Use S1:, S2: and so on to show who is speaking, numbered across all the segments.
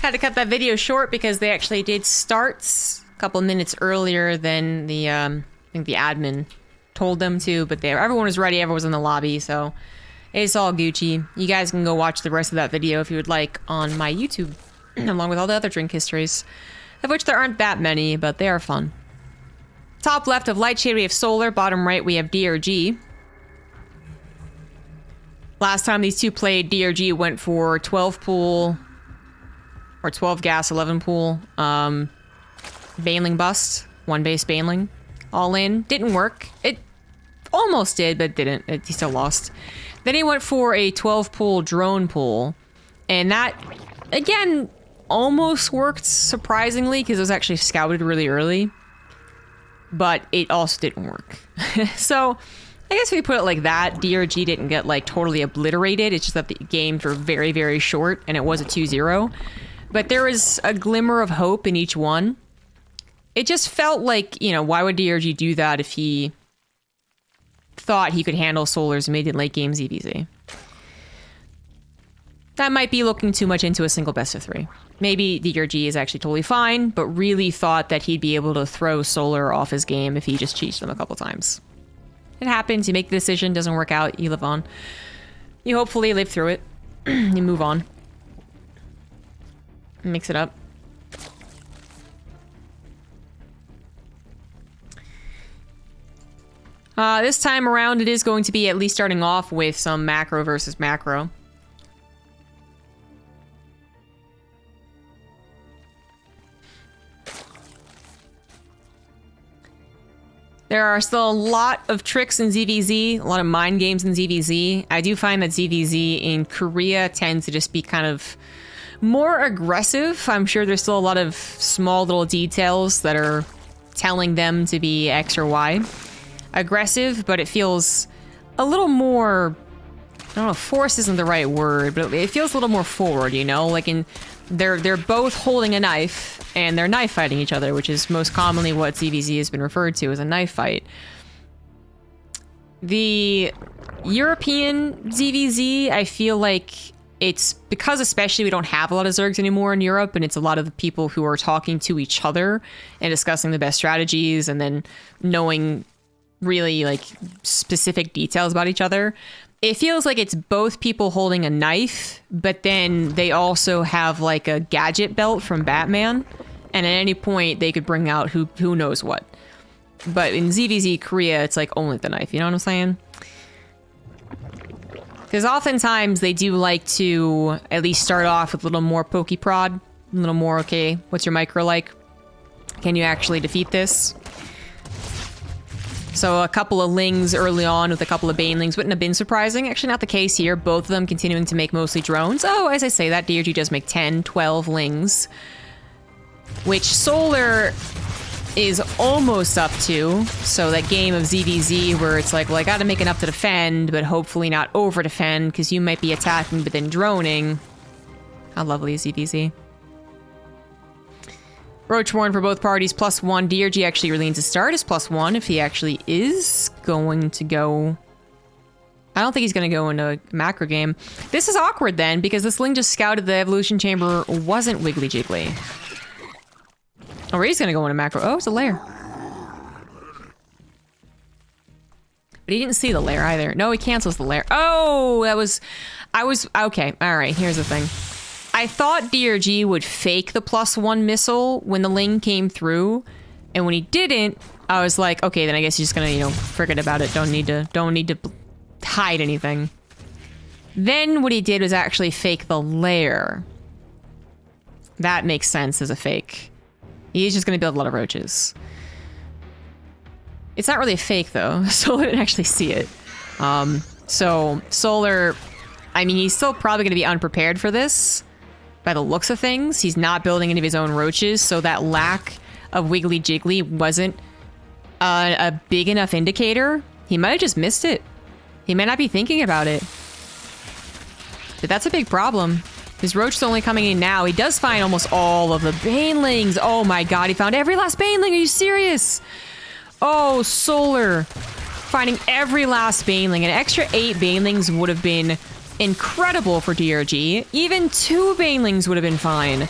S1: Had to cut that video short because they actually did start a couple minutes earlier than the, I think the admin told them to, but everyone was ready, everyone was in the lobby, so it's all Gucci. You guys can go watch the rest of that video if you would like on my YouTube, along with all the other drink histories, of which there aren't that many, but they are fun. Top left of Lightshade, we have Solar. Bottom right, we have DRG. Last time these two played, DRG went for 12 pool, or 12 gas, 11 pool. Baneling bust, 1 base Baneling. All in. Didn't work. It almost did, but didn't. He still lost. Then he went for a 12 pool drone pool. And that, again, almost worked surprisingly, because it was actually scouted really early. But it also didn't work. So, I guess if you put it like that, DRG didn't get, like, totally obliterated. It's just that the games were very, very short, and it was a 2-0. But there was a glimmer of hope in each one. It just felt like, you know, why would DRG do that if he thought he could handle Solar's mid and late game ZvZ? That might be looking too much into a single best of 3. Maybe DRG is actually totally fine, but really thought that he'd be able to throw Solar off his game if he just cheats them a couple times. It happens, you make the decision, doesn't work out, you live on. You hopefully live through it. You move on. Mix it up. This time around, it is going to be at least starting off with some macro versus macro. There are still a lot of tricks in ZvZ, a lot of mind games in ZvZ. I do find that ZvZ in Korea tends to just be kind of more aggressive. I'm sure there's still a lot of small little details that are telling them to be X or Y. Aggressive, but it feels a little more, I don't know, force isn't the right word, but it feels a little more forward, you know? Like they're both holding a knife and they're knife fighting each other, which is most commonly what ZvZ has been referred to as a knife fight. The European ZvZ, I feel like it's because especially we don't have a lot of Zergs anymore in Europe, and it's a lot of the people who are talking to each other and discussing the best strategies and then knowing really like specific details about each other. It feels like it's both people holding a knife, but then they also have like a gadget belt from Batman, and at any point they could bring out who knows what. But in ZvZ Korea, it's like only the knife, you know what I'm saying? Because oftentimes they do like to at least start off with a little more pokey prod, a little more, okay, what's your micro like? Can you actually defeat this? So a couple of Lings early on with a couple of Banelings wouldn't have been surprising. Actually, not the case here. Both of them continuing to make mostly drones. Oh, as I say, that DRG does make 10, 12 Lings. Which Solar is almost up to. So that game of ZvZ where it's like, well, I gotta make enough to defend, but hopefully not over-defend, because you might be attacking but then droning. How lovely is ZvZ? Roach Warren for both parties, +1. DRG actually really needs to start as +1 if he actually is going to go. I don't think he's going to go into a macro game. This is awkward then, because this Ling just scouted the evolution chamber wasn't Wiggly Jiggly. Or he's going to go into macro. Oh, it's a lair. But he didn't see the lair either. No, he cancels the lair. Oh, okay. All right, here's the thing. I thought DRG would fake the +1 missile when the Ling came through, and when he didn't, I was like, okay, then I guess he's just gonna, you know, forget about it. Don't need to hide anything. Then what he did was actually fake the lair. That makes sense as a fake. He's just gonna build a lot of roaches. It's not really a fake though. Solar didn't actually see it. So Solar, I mean, he's still probably gonna be unprepared for this. By the looks of things, he's not building any of his own roaches, so that lack of Wiggly Jiggly wasn't a big enough indicator. He might have just missed it. He may not be thinking about it. But that's a big problem. His roach is only coming in now. He does find almost all of the Banelings. Oh my god, he found every last Baneling. Are you serious? Oh, Solar. Finding every last Baneling. An extra 8 Banelings would have been incredible for DRG. Even 2 Banelings would have been fine.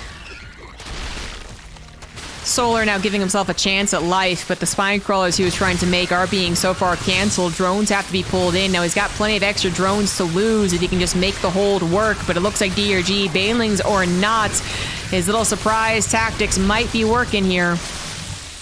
S1: Solar now giving himself a chance at life, but the spine crawlers he was trying to make are being so far canceled. Drones have to be pulled in. Now he's got plenty of extra drones to lose if he can just make the hold work, but it looks like DRG, Banelings or not, his little surprise tactics might be working here.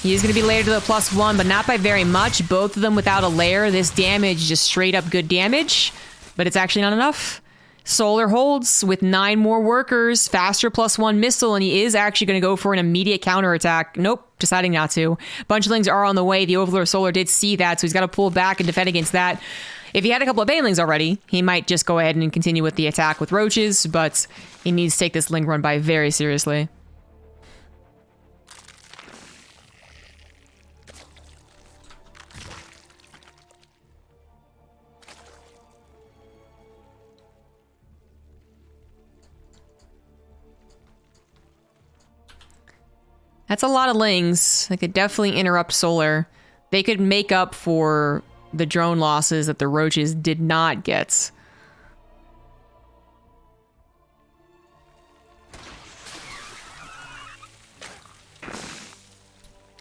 S1: He is going to be layered to the +1, but not by very much. Both of them without a layer. This damage is just straight up good damage, but it's actually not enough. Solar holds with 9 more workers, faster +1 missile, and he is actually going to go for an immediate counterattack. Nope, deciding not to. Bunchlings are on the way. The Overlord Solar did see that, so he's got to pull back and defend against that. If he had a couple of Banelings already, he might just go ahead and continue with the attack with roaches, but he needs to take this Ling run by very seriously. That's a lot of Lings. They could definitely interrupt Solar. They could make up for the drone losses that the roaches did not get.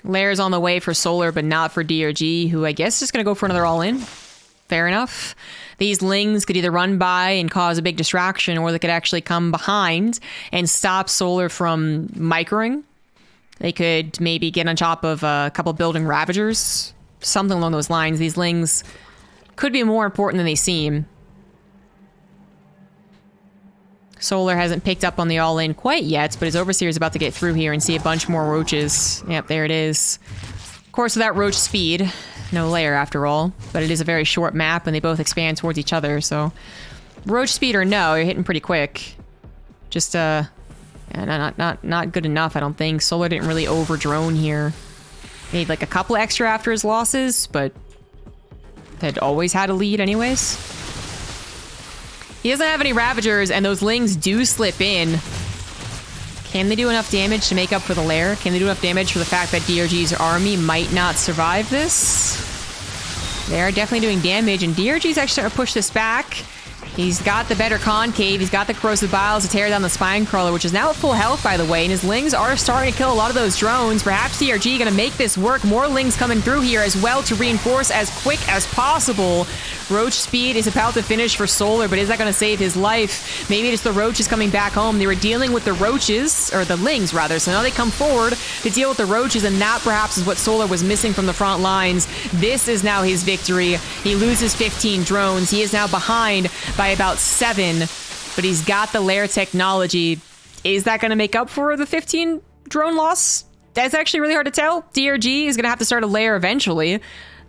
S1: Lair's on the way for Solar, but not for DRG, who I guess is just going to go for another all-in. Fair enough. These Lings could either run by and cause a big distraction, or they could actually come behind and stop Solar from microing. They could maybe get on top of a couple building Ravagers. Something along those lines. These Lings could be more important than they seem. Solar hasn't picked up on the all-in quite yet, but his Overseer is about to get through here and see a bunch more roaches. Yep, there it is. Of course, without roach speed. No layer, after all. But it is a very short map, and they both expand towards each other, so... Roach speed or no, you're hitting pretty quick. Just, not good enough, I don't think. Solar didn't really over-drone here. Made like a couple extra after his losses, but had always had a lead anyways. He doesn't have any Ravagers, and those Lings do slip in. Can they do enough damage to make up for the lair? Can they do enough damage for the fact that DRG's army might not survive this? They are definitely doing damage, and DRG's actually starting to push this back. He's got the better concave, he's got the corrosive biles to tear down the spine crawler, which is now at full health, by the way, and his Lings are starting to kill a lot of those drones. Perhaps DRG gonna make this work. More Lings coming through here as well to reinforce as quick as possible. Roach speed is about to finish for Solar, but is that gonna save his life? Maybe it's the roaches coming back home. They were dealing with the roaches, or the Lings rather, so now they come forward to deal with the roaches, and that perhaps is what Solar was missing from the front lines. This is now his victory. He loses 15 drones. He is now behind by about 7, but he's got the lair technology. Is that going to make up for the 15 drone loss? That's actually really hard to tell. DRG is going to have to start a lair eventually,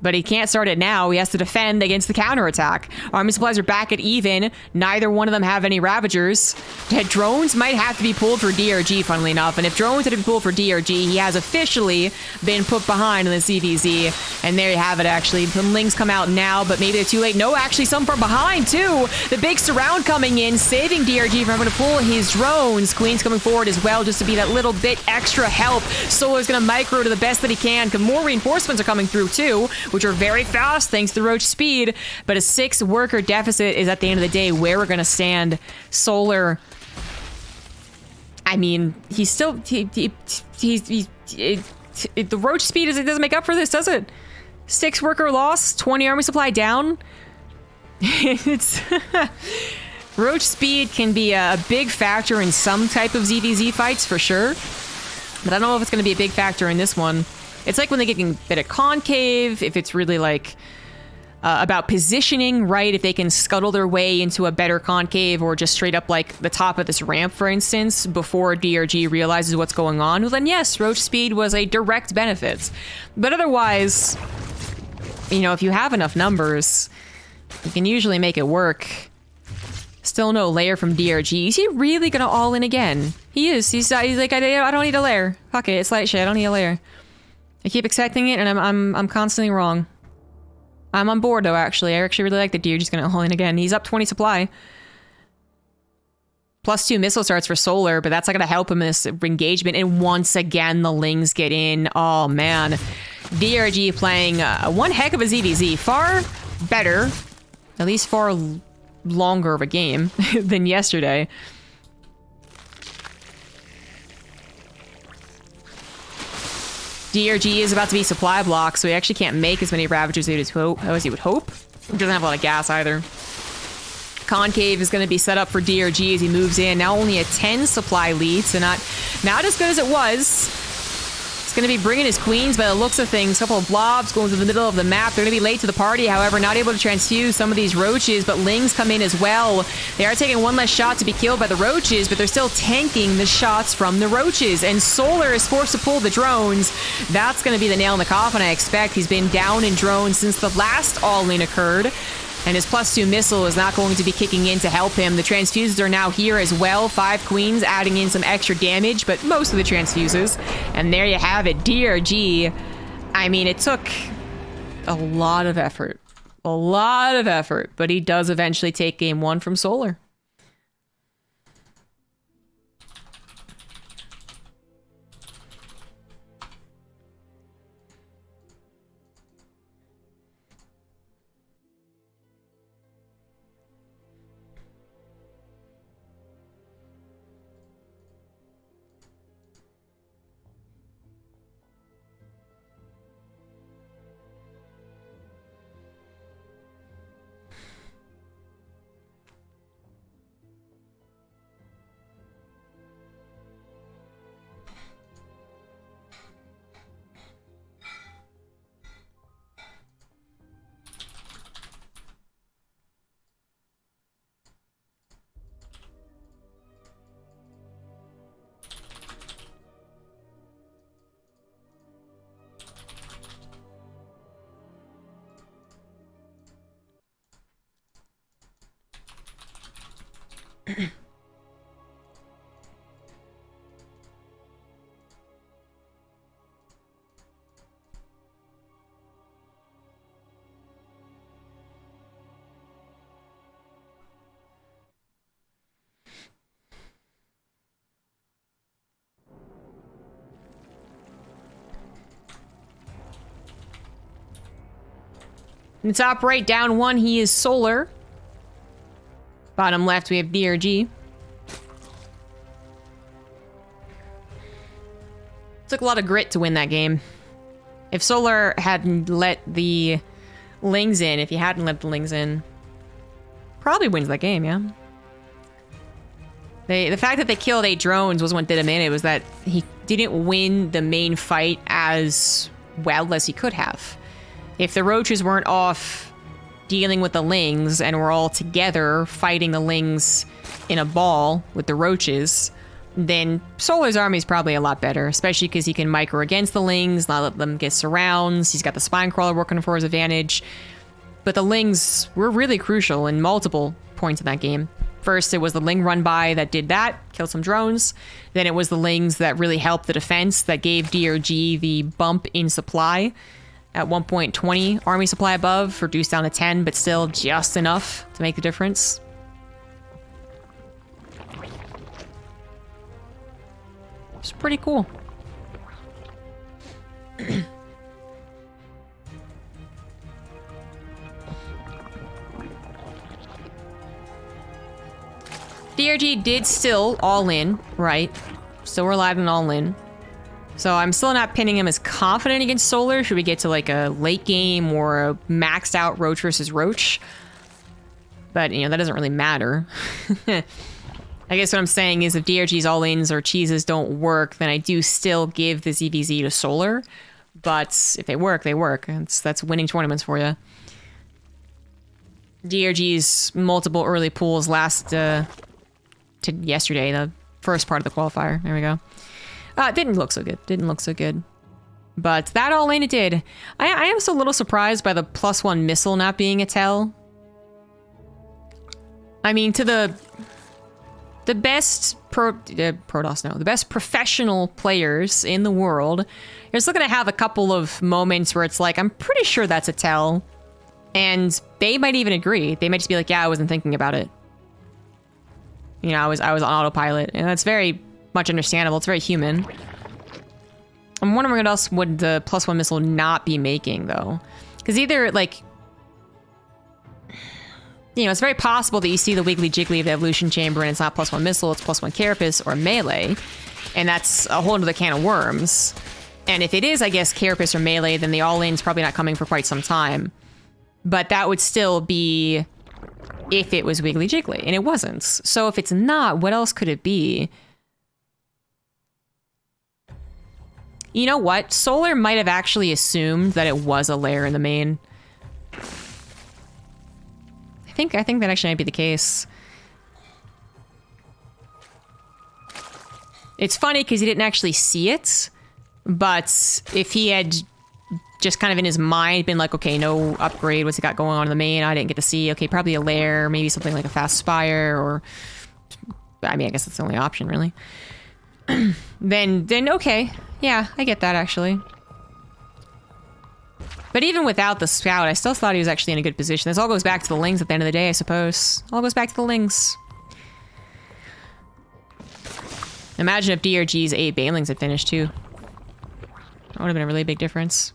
S1: but he can't start it now. He has to defend against the counterattack. Army supplies are back at even. Neither one of them have any Ravagers. Drones might have to be pulled for DRG, funnily enough. And if drones had been pulled for DRG, he has officially been put behind in the ZvZ. And there you have it, actually. The Lings come out now, but maybe they're too late. No, actually, some from behind, too. The big surround coming in, saving DRG from having to pull his drones. Queen's coming forward as well, just to be that little bit extra help. Solar's going to micro to the best that he can, because more reinforcements are coming through, too, which are very fast thanks to Roach speed, but a 6-worker deficit is at the end of the day where we're gonna stand. Solar, I mean, he's still the Roach speed it doesn't make up for this, does it? 6-worker loss, 20 army supply down. It's Roach speed can be a big factor in some type of ZvZ fights for sure, but I don't know if it's gonna be a big factor in this one. It's like when they get a bit of concave, if it's really like about positioning, right? If they can scuttle their way into a better concave or just straight up like the top of this ramp, for instance, before DRG realizes what's going on, well then yes, Roach speed was a direct benefit. But otherwise, you know, if you have enough numbers, you can usually make it work. Still no layer from DRG. Is he really gonna all in again? He is. He's like, I don't need a layer. Fuck it, it's light shit, I don't need a layer. I keep expecting it, and I'm constantly wrong. I'm on board, though, actually. I actually really like that DRG's gonna all in again. He's up 20 supply. +2 missile starts for Solar, but that's not gonna help him in this engagement. And once again, the Lings get in. Oh, man. DRG playing one heck of a ZvZ. Far better, at least far longer of a game than yesterday. DRG is about to be supply blocked, so he actually can't make as many Ravagers as he would hope. He doesn't have a lot of gas either. Concave is going to be set up for DRG as he moves in. Now only a 10 supply lead, so not as good as it was. He's going to be bringing his queens by the looks of things. A couple of blobs going to the middle of the map. They're going to be late to the party, however, not able to transfuse some of these roaches, but lings come in as well. They are taking one less shot to be killed by the roaches, but they're still tanking the shots from the roaches. And Solar is forced to pull the drones. That's going to be the nail in the coffin, I expect. He's been down in drones since the last all-in occurred. And his +2 missile is not going to be kicking in to help him. The transfuses are now here as well. 5 queens adding in some extra damage, but most of the transfuses. And there you have it, DRG. I mean, it took a lot of effort. A lot of effort, but he does eventually take game 1 from Solar. In the top right, down 1, he is Solar. Bottom left, we have DRG. Took a lot of grit to win that game. If Solar hadn't let the lings in, if he hadn't let the lings in, probably wins that game, yeah? The fact that they killed 8 drones wasn't what did him in. It was that he didn't win the main fight as well as he could have. If the roaches weren't off dealing with the lings and were all together fighting the lings in a ball with the roaches, then Solar's army is probably a lot better, especially because he can micro against the lings, not let them get surrounds. He's got the spine crawler working for his advantage. But the lings were really crucial in multiple points in that game. First, it was the ling run by that did that, killed some drones. Then it was the lings that really helped the defense, that gave DRG the bump in supply. At one point, 20 army supply above, reduced down to 10, but still just enough to make the difference. It's pretty cool. DRG did still all in, right? Still relied on all in. So I'm still not pinning him as confident against Solar. Should we get to like a late game or a maxed out Roach versus Roach? But, you know, that doesn't really matter. I guess what I'm saying is if DRG's all-ins or cheeses don't work, then I do still give the ZvZ to Solar. But if they work, they work. That's winning tournaments for you. DRG's multiple early pools last to yesterday, the first part of the qualifier. There we go. Didn't look so good. Didn't look so good. But that all-in it did. I am still a little surprised by the +1 missile not being a tell. I mean, to the best the best professional players in the world, you're still gonna have a couple of moments where it's like, I'm pretty sure that's a tell. And they might even agree. They might just be like, yeah, I wasn't thinking about it. You know, I was on autopilot. And that's very much understandable. It's very human. I'm wondering what else would the +1 missile not be making, though. Because either, like, you know, it's very possible that you see the wiggly jiggly of the evolution chamber and it's not +1 missile, it's +1 carapace or melee. And that's a whole other can of worms. And if it is, I guess, Carapace or Melee, then the all-in's probably not coming for quite some time. But that would still be if it was Wiggly Jiggly, and it wasn't. So if it's not, what else could it be? You know what? Solar might have actually assumed that it was a lair in the main. I think that actually might be the case. It's funny because he didn't actually see it, but if he had just kind of in his mind been like, okay, no upgrade, what's he got going on in the main? I didn't get to see. Okay, probably a lair, maybe something like a fast spire, or I mean, I guess that's the only option, really. then okay, yeah, I get that actually. But even without the scout, I still thought he was actually in a good position. This all goes back to the lings at the end of the day, I suppose. All goes back to the lings. Imagine if DRG's 8 banelings had finished too. That would have been a really big difference.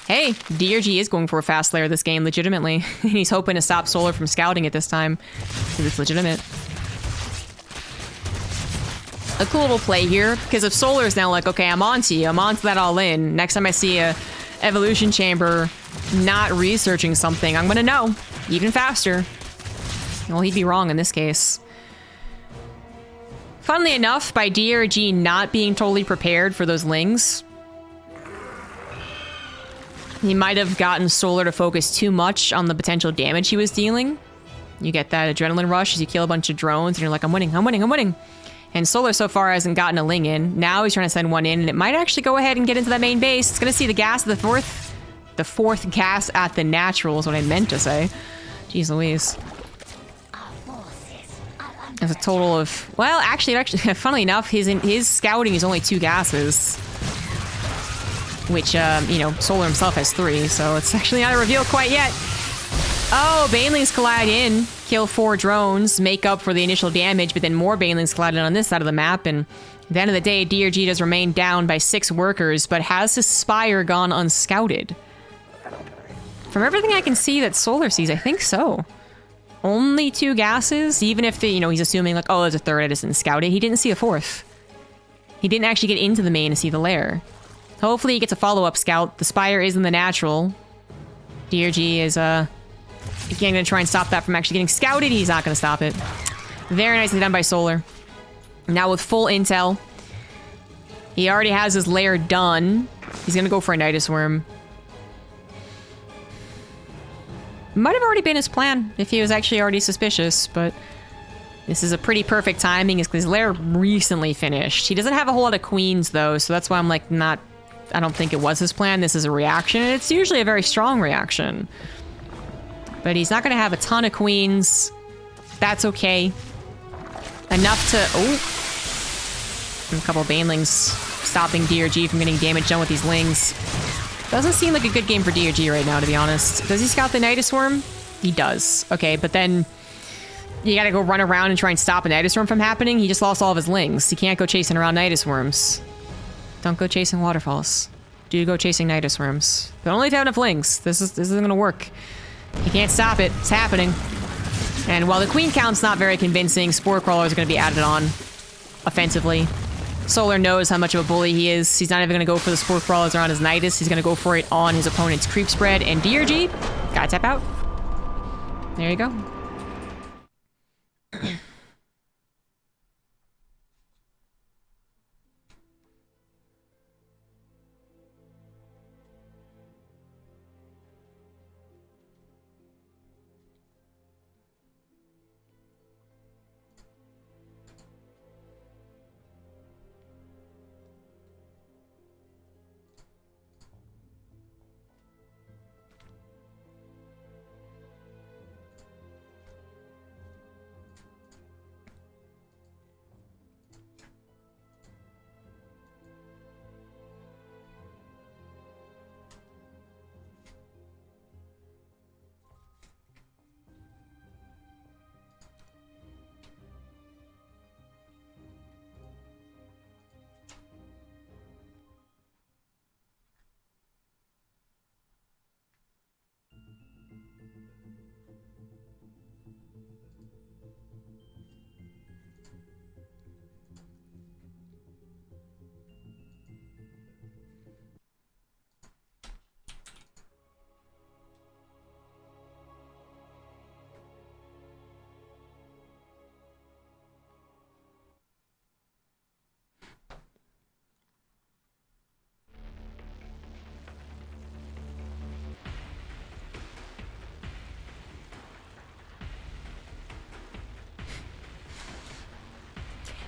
S1: Hey, DRG is going for a fast lair this game, legitimately. He's hoping to stop Solar from scouting it this time, because it's legitimate. A cool little play here, because if Solar is now like, okay, I'm onto you, I'm onto that all-in. Next time I see a evolution chamber not researching something, I'm gonna know, even faster. Well, he'd be wrong in this case. Funnily enough, by DRG not being totally prepared for those lings, he might have gotten Solar to focus too much on the potential damage he was dealing. You get that adrenaline rush as you kill a bunch of drones and you're like, I'm winning, I'm winning, I'm winning. And Solar so far hasn't gotten a ling in. Now he's trying to send one in, and it might actually go ahead and get into that main base. It's gonna see the gas at the fourth gas at the natural is what I meant to say. Jeez Louise. That's a total of, well, actually, funnily enough, his scouting is only 2 gases. Which, you know, Solar himself has 3, so it's actually not a reveal quite yet. Oh, banelings collide in, kill 4 drones, make up for the initial damage, but then more banelings collide in on this side of the map, and at the end of the day, DRG does remain down by 6 workers, but has his spire gone unscouted? From everything I can see that Solar sees, I think so. Only 2 gases, even if, you know, he's assuming like, oh, there's a 3rd, I just didn't scout it. He didn't see a 4th. He didn't actually get into the main to see the lair. Hopefully he gets a follow-up scout. The spire is in the natural. DRG is, again, gonna try and stop that from actually getting scouted. He's not gonna stop it. Very nicely done by Solar. Now with full intel, he already has his lair done. He's gonna go for a Nidus Worm. Might have already been his plan if he was actually already suspicious, but this is a pretty perfect timing because his lair recently finished. He doesn't have a whole lot of queens though, so that's why I'm like I don't think it was his plan. This is a reaction, and it's usually a very strong reaction. But he's not going to have a ton of queens. That's okay. Enough to... Oh! And a couple of banelings stopping DRG from getting damage done with these lings. Doesn't seem like a good game for DRG right now, to be honest. Does he scout the Nidus Worm? He does. Okay, but then you gotta go run around and try and stop a Nidus Worm from happening. He just lost all of his lings. He can't go chasing around Nidus Worms. Don't go chasing waterfalls. Do go chasing Nidus Worms. But only if you have enough lings. This isn't gonna work. You can't stop it. It's happening. And while the queen count's not very convincing, Spore Crawlers are going to be added on offensively. Solar knows how much of a bully he is. He's not even going to go for the Spore Crawlers or on his Nidus. He's going to go for it on his opponent's creep spread. And DRG, gotta tap out. There you go.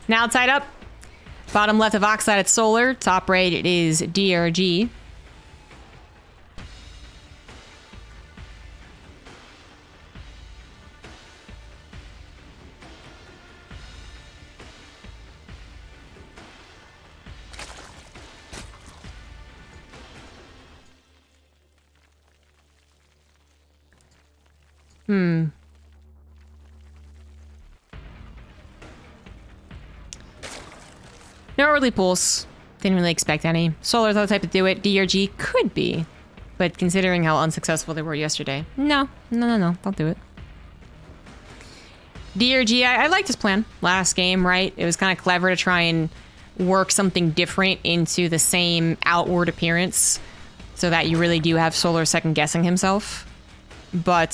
S1: Now tied up. Bottom left of Oxide at Solar. Top right it is DRG. No early pulls. Didn't really expect any. Solar's not the type to do it. DRG could be. But considering how unsuccessful they were yesterday, no. Don't do it. DRG, I liked his plan last game, right? It was kind of clever to try and work something different into the same outward appearance so that you really do have Solar second guessing himself. But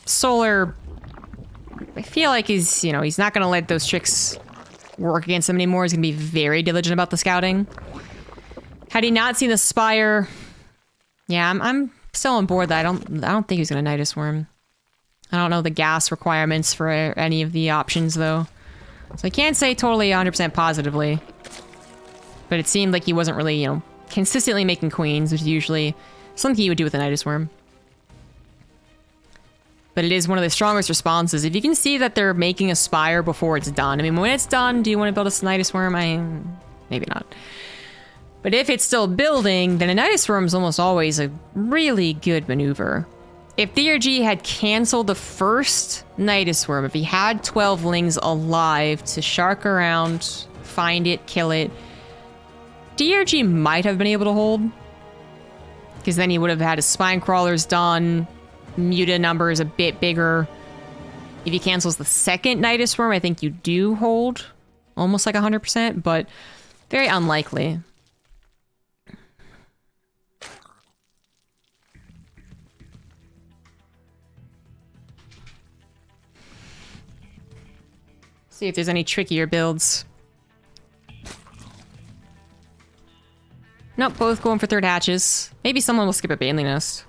S1: Solar, I feel like he's not going to let those tricks work against him anymore. He's going to be very diligent about the scouting. Had he not seen the Spire, yeah, I'm still on board that I don't think he's going to Nidus Worm. I don't know the gas requirements for any of the options, though. So I can't say totally 100% positively. But it seemed like he wasn't really, consistently making queens, which is usually something you would do with a Nidus Worm. But it is one of the strongest responses. If you can see that they're making a Spire before it's done. I mean, when it's done, do you want to build a Nidus Worm? Maybe not. But if it's still building, then a Nidus Worm is almost always a really good maneuver. If DRG had canceled the first Nidus Worm, if he had 12 Lings alive to shark around, find it, kill it, DRG might have been able to hold. Because then he would have had his Spine Crawlers done, Muta number is a bit bigger. If he cancels the second Nidus Worm, I think you do hold almost like 100%, but very unlikely. See if there's any trickier builds. Nope, both going for third hatches. Maybe someone will skip a Baneley Nest.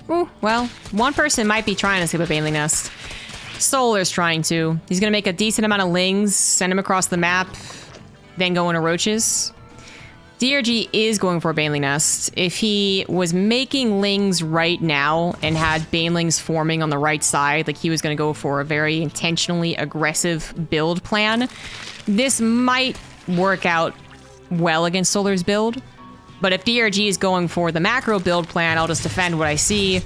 S1: Ooh, well, one person might be trying to skip a Baneley Nest. Solar's trying to. He's gonna make a decent amount of Lings, send them across the map, then go into Roaches. DRG is going for a Baneley Nest. If he was making Lings right now and had Banelings forming on the right side, like he was gonna go for a very intentionally aggressive build plan, this might work out well against Solar's build. But if DRG is going for the macro build plan, I'll just defend what I see,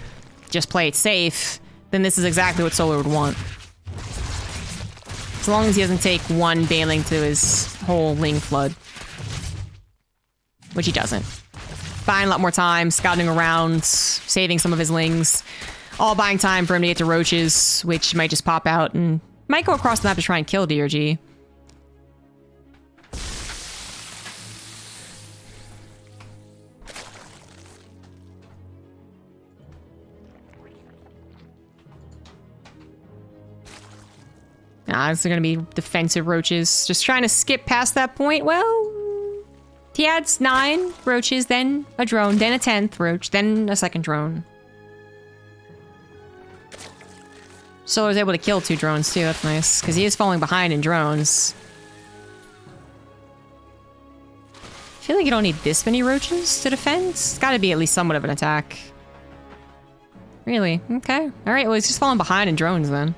S1: just play it safe, then this is exactly what Solar would want. As long as he doesn't take one Baneling to his whole Ling flood. Which he doesn't. Buying a lot more time, scouting around, saving some of his Lings. All buying time for him to get to Roaches, which might just pop out and might go across the map to try and kill DRG. Nah, it's gonna be defensive Roaches. Just trying to skip past that point. Well, he adds 9 Roaches, then a drone, then a 10th Roach, then a second drone. Solar's able to kill 2 drones too, that's nice. Because he is falling behind in drones. I feel like you don't need this many Roaches to defend. It's gotta be at least somewhat of an attack. Really? Okay. Alright, well he's just falling behind in drones then.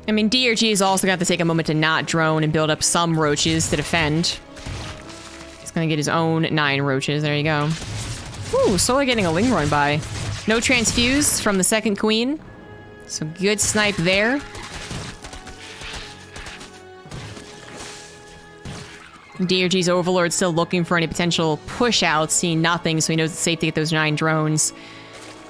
S1: I mean, DRG is also got to take a moment to not drone and build up some Roaches to defend. He's gonna get his own 9 Roaches. There you go. Ooh, Solar getting a Ling run by. No transfuse from the second queen. So good snipe there. DRG's Overlord still looking for any potential push-outs, seeing nothing, so he knows it's safe to get those 9 drones.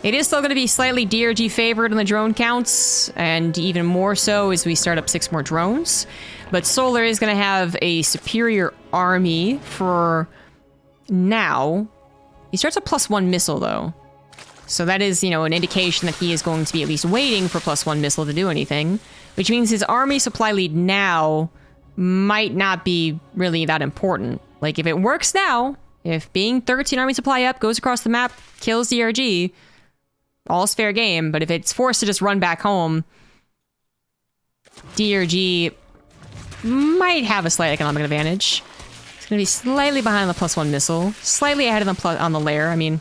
S1: It is still going to be slightly DRG favored on the drone counts, and even more so as we start up 6 more drones. But Solar is going to have a superior army for now. He starts a +1 missile, though. So that is, you know, an indication that he is going to be at least waiting for +1 missile to do anything, which means his army supply lead now might not be really that important. Like, if it works now, if being 13 army supply up goes across the map, kills DRG, all's fair game. But if it's forced to just run back home, DRG might have a slight economic advantage. It's going to be slightly behind on the +1 missile, slightly ahead of the on the lair. I mean,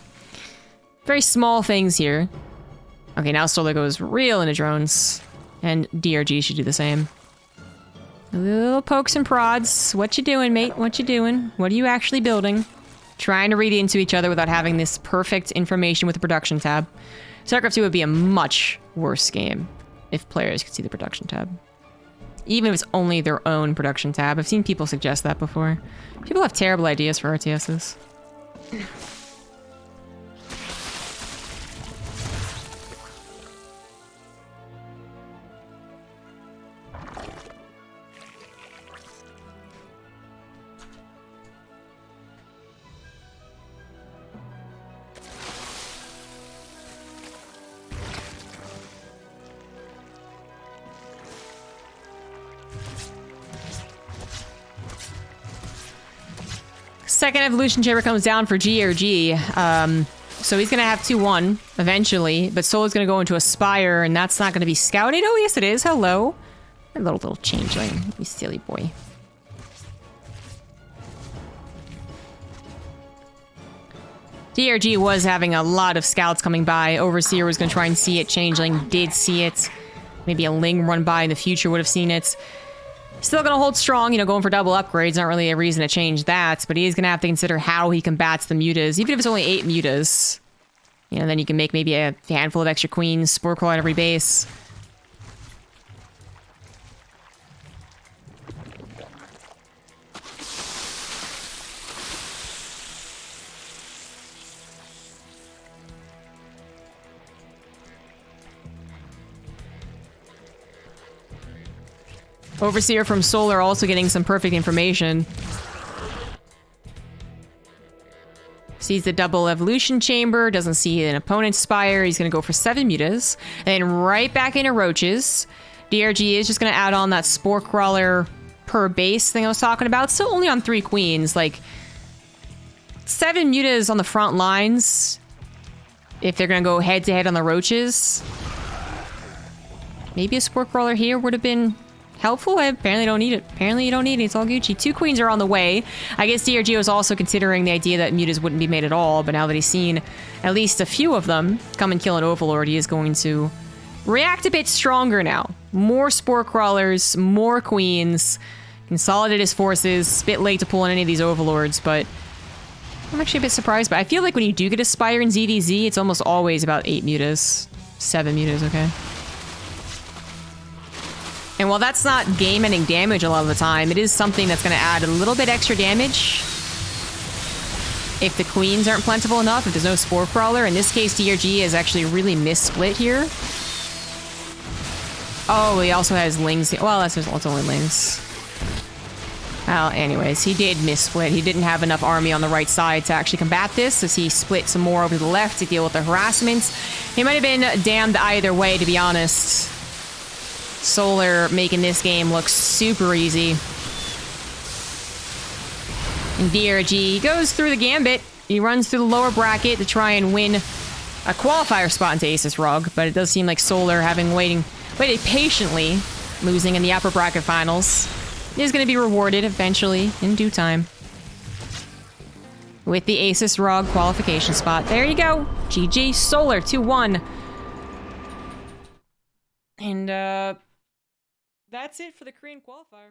S1: very small things here. Okay, now Solar goes real into drones, and DRG should do the same. Little pokes and prods. What you doing, mate? What you doing? What are you actually building? Trying to read into each other without having this perfect information with the production tab. StarCraft 2 would be a much worse game if players could see the production tab. Even if it's only their own production tab. I've seen people suggest that before. People have terrible ideas for RTSs. Second evolution chamber comes down for GRG. So he's going to have 2-1 eventually, but Solar's going to go into a Spire, and that's not going to be scouted. Oh, yes, it is. Hello. A little changeling. You silly boy. DRG was having a lot of scouts coming by. Overseer was going to try and see it. Changeling did see it. Maybe a Ling run by in the future would have seen it. Still going to hold strong, you know, going for double upgrades. Not really a reason to change that, but he is going to have to consider how he combats the mutas. Even if it's only 8 mutas, you know, then you can make maybe a handful of extra queens, spore crawl at every base. Overseer from Solar also getting some perfect information. Sees the double evolution chamber, doesn't see an opponent's Spire. He's going to go for 7 mutas. And then right back into roaches. DRG is just going to add on that spore crawler per base thing I was talking about. Still only on 3 queens. Like, 7 mutas on the front lines. If they're going to go head to head on the roaches. Maybe a spore crawler here would have been helpful. I apparently don't need it. Apparently you don't need it. It's all Gucci. 2 queens are on the way. I guess DRG was also considering the idea that mutas wouldn't be made at all, but now that he's seen at least a few of them come and kill an Overlord, he is going to react a bit stronger now. More spore crawlers, more queens, consolidate his forces. A bit late to pull in any of these Overlords, but I'm actually a bit surprised. But I feel like when you do get a Spire in ZvZ, it's almost always about 8 mutas. 7 mutas, okay. And while that's not game-ending damage a lot of the time, it is something that's going to add a little bit extra damage if the queens aren't plentiful enough, if there's no spore crawler. In this case, DRG is actually really missplit here. Oh, he also has lings. Well, that's only lings. Well, anyways, he did missplit. He didn't have enough army on the right side to actually combat this, as he split some more over to the left to deal with the harassment. He might have been damned either way, to be honest. Solar making this game look super easy. And DRG goes through the gambit. He runs through the lower bracket to try and win a qualifier spot into ASUS ROG, but it does seem like Solar, having waited patiently, losing in the upper bracket finals, is going to be rewarded eventually in due time with the ASUS ROG qualification spot. There you go. GG. Solar 2-1. And, that's it for the Korean qualifier.